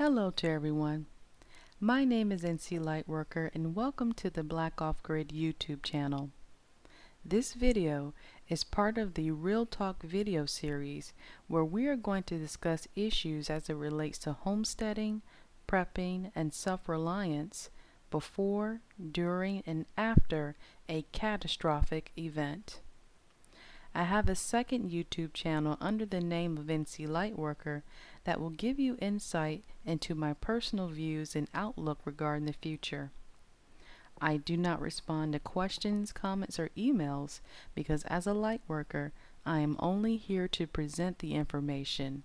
Hello to everyone. My name is NC Lightworker and welcome to the Black Off Grid YouTube channel. This video is part of the Real Talk video series where we are going to discuss issues as it relates to homesteading, prepping, and self-reliance before, during, and after a catastrophic event. I have a second YouTube channel under the name of NC Lightworker that will give you insight into my personal views and outlook regarding the future. I do not respond to questions, comments, or emails because as a lightworker, I am only here to present the information.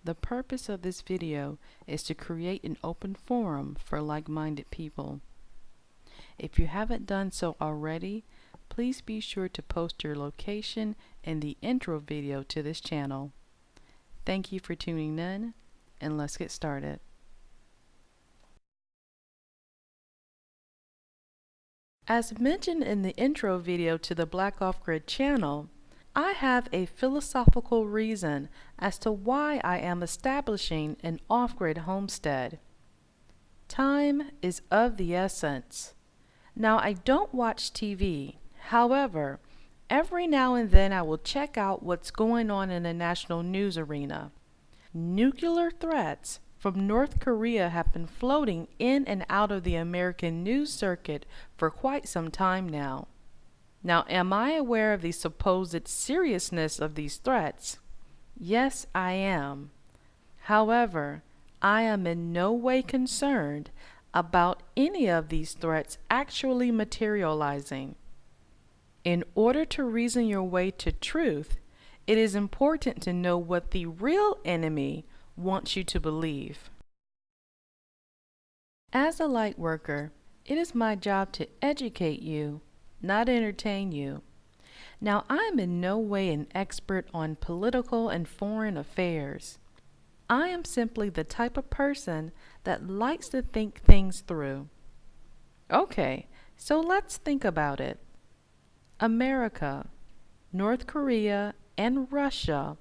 The purpose of this video is to create an open forum for like-minded people. If you haven't done so already, please be sure to post your location in the intro video to this channel. Thank you for tuning in, and let's get started. As mentioned in the intro video to the Black Off Grid channel, I have a philosophical reason as to why I am establishing an off-grid homestead. Time is of the essence. Now, I don't watch TV. However, every now and then I will check out what's going on in the national news arena. Nuclear threats from North Korea have been floating in and out of the American news circuit for quite some time now. Now, am I aware of the supposed seriousness of these threats? Yes, I am. However, I am in no way concerned about any of these threats actually materializing. In order to reason your way to truth, it is important to know what the real enemy wants you to believe. As a light worker, it is my job to educate you, not entertain you. Now, I am in no way an expert on political and foreign affairs. I am simply the type of person that likes to think things through. Okay, so let's think about it. America, North Korea, and Russia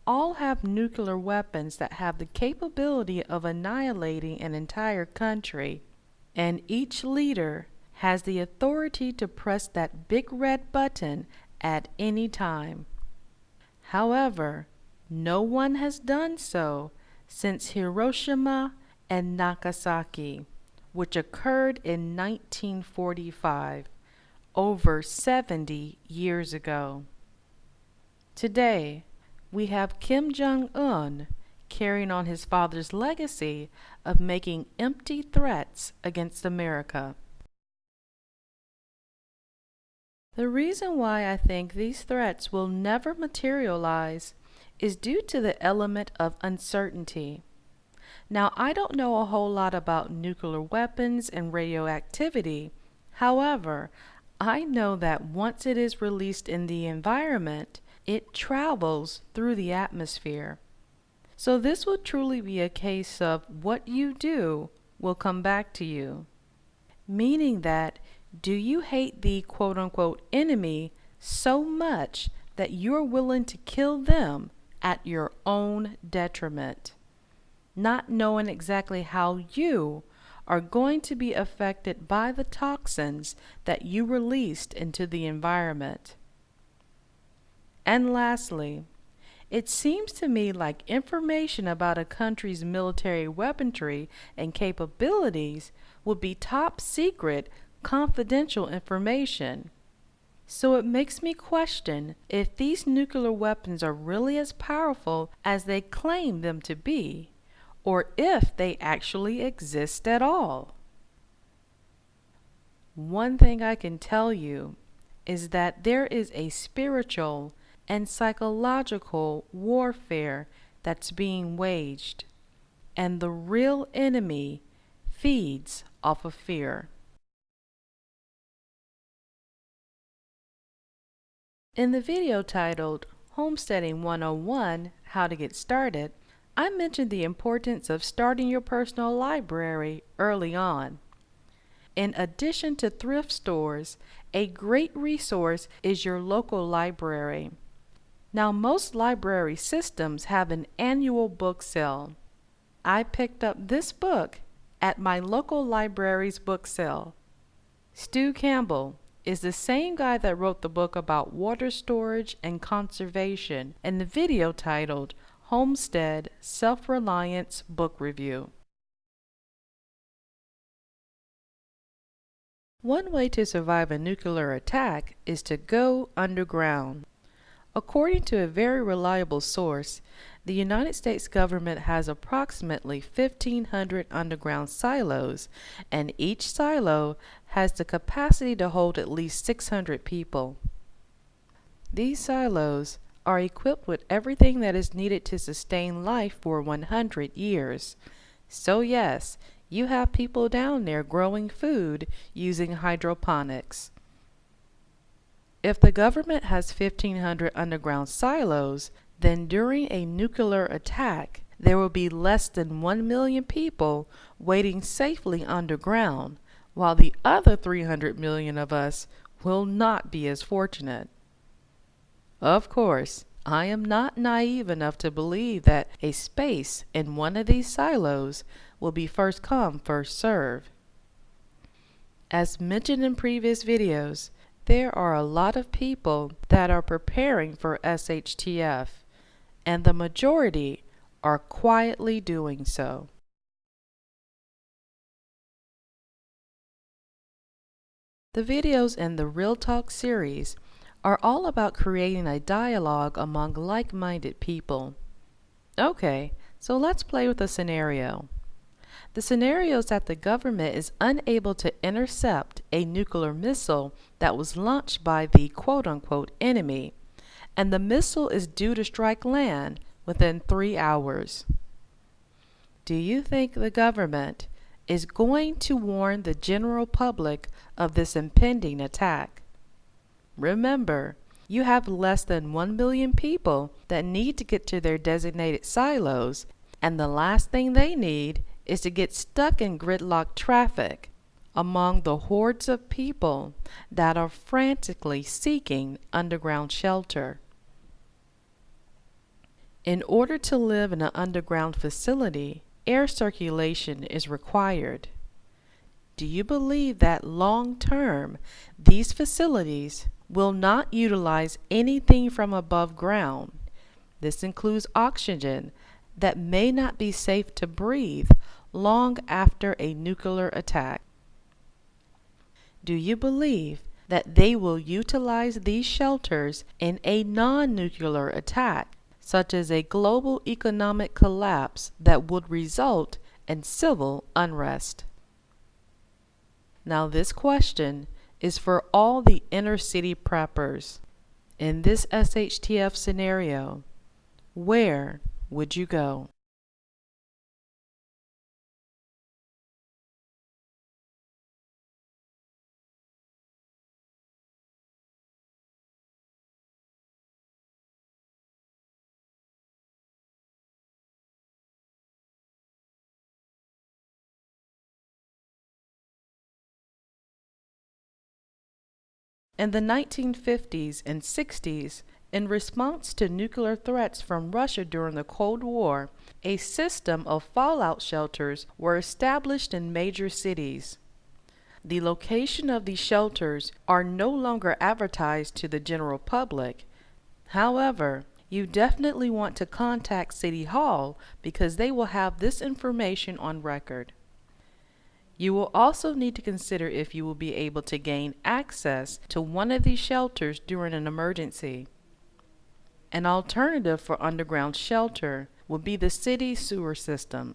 all have nuclear weapons that have the capability of annihilating an entire country, and each leader has the authority to press that big red button at any time. However, no one has done so since Hiroshima and Nagasaki, which occurred in 1945. Over 70 years ago. Today, we have Kim Jong-un carrying on his father's legacy of making empty threats against America. The reason why I think these threats will never materialize is due to the element of uncertainty. Now, I don't know a whole lot about nuclear weapons and radioactivity. However, I know that once it is released in the environment, it travels through the atmosphere. So this will truly be a case of what you do will come back to you. Meaning that, do you hate the quote-unquote enemy so much that you're willing to kill them at your own detriment, not knowing exactly how you are going to be affected by the toxins that you released into the environment. And lastly, it seems to me like information about a country's military weaponry and capabilities would be top secret, confidential information. So it makes me question if these nuclear weapons are really as powerful as they claim them to be, or if they actually exist at all. One thing I can tell you is that there is a spiritual and psychological warfare that's being waged, and the real enemy feeds off of fear. In the video titled Homesteading 101: How to Get Started, I mentioned the importance of starting your personal library early on. In addition to thrift stores, a great resource is your local library. Now, most library systems have an annual book sale. I picked up this book at my local library's book sale. Stu Campbell is the same guy that wrote the book about water storage and conservation and the video titled Homestead, Self-Reliance Book Review. One way to survive a nuclear attack is to go underground. According to a very reliable source, the United States government has approximately 1,500 underground silos, and each silo has the capacity to hold at least 600 people. These silos are equipped with everything that is needed to sustain life for 100 years. So yes, you have people down there growing food using hydroponics. If the government has 1,500 underground silos, then during a nuclear attack, there will be less than 1 million people waiting safely underground, while the other 300 million of us will not be as fortunate. Of course, I am not naive enough to believe that a space in one of these silos will be first come, first serve. As mentioned in previous videos, there are a lot of people that are preparing for SHTF, and the majority are quietly doing so. The videos in the Real Talk series are all about creating a dialogue among like-minded people. Okay, so let's play with a scenario. The scenario is that the government is unable to intercept a nuclear missile that was launched by the quote-unquote enemy, and the missile is due to strike land within 3 hours. Do you think the government is going to warn the general public of this impending attack? Remember, you have less than 1 million people that need to get to their designated silos, and the last thing they need is to get stuck in gridlock traffic among the hordes of people that are frantically seeking underground shelter. In order to live in an underground facility, air circulation is required. Do you believe that long-term, these facilities will not utilize anything from above ground? This includes oxygen that may not be safe to breathe long after a nuclear attack. Do you believe that they will utilize these shelters in a non-nuclear attack, such as a global economic collapse that would result in civil unrest? Now this question is for all the inner city preppers. In this SHTF scenario, where would you go? In the 1950s and 60s, in response to nuclear threats from Russia during the Cold War, a system of fallout shelters were established in major cities. The location of these shelters are no longer advertised to the general public. However, you definitely want to contact City Hall because they will have this information on record. You will also need to consider if you will be able to gain access to one of these shelters during an emergency. An alternative for underground shelter would be the city sewer system.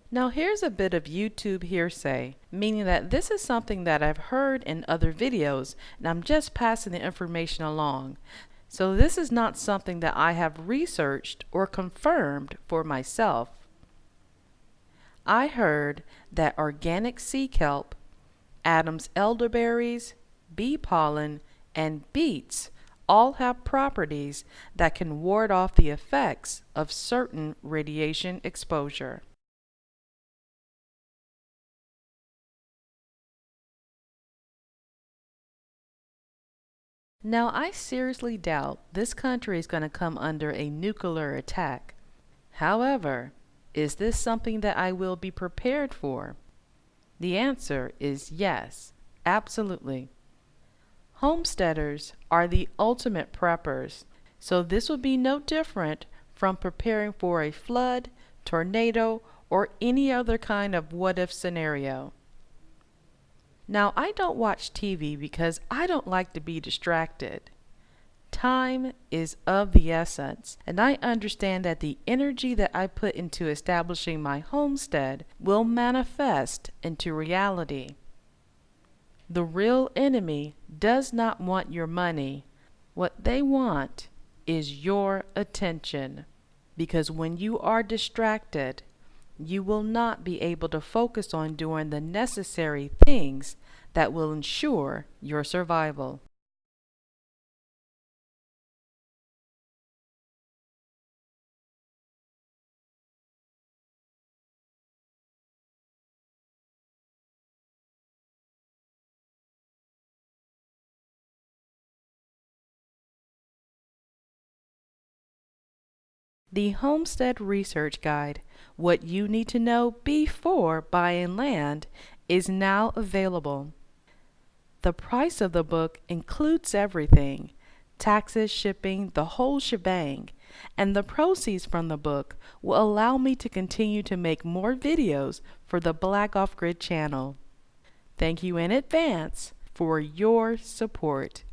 Now here's a bit of YouTube hearsay, meaning that this is something that I've heard in other videos and I'm just passing the information along. So this is not something that I have researched or confirmed for myself. I heard that organic sea kelp, Adam's elderberries, bee pollen, and beets all have properties that can ward off the effects of certain radiation exposure. Now, I seriously doubt this country is going to come under a nuclear attack. However, is this something that I will be prepared for? The answer is yes, absolutely. Homesteaders are the ultimate preppers, so this would be no different from preparing for a flood, tornado, or any other kind of what-if scenario. Now, I don't watch TV because I don't like to be distracted. Time is of the essence, and I understand that the energy that I put into establishing my homestead will manifest into reality. The real enemy does not want your money. What they want is your attention, because when you are distracted, you will not be able to focus on doing the necessary things that will ensure your survival. The Homestead Research Guide, What You Need to Know Before Buying Land, is now available. The price of the book includes everything: taxes, shipping, the whole shebang, and the proceeds from the book will allow me to continue to make more videos for the Black Off Grid channel. Thank you in advance for your support.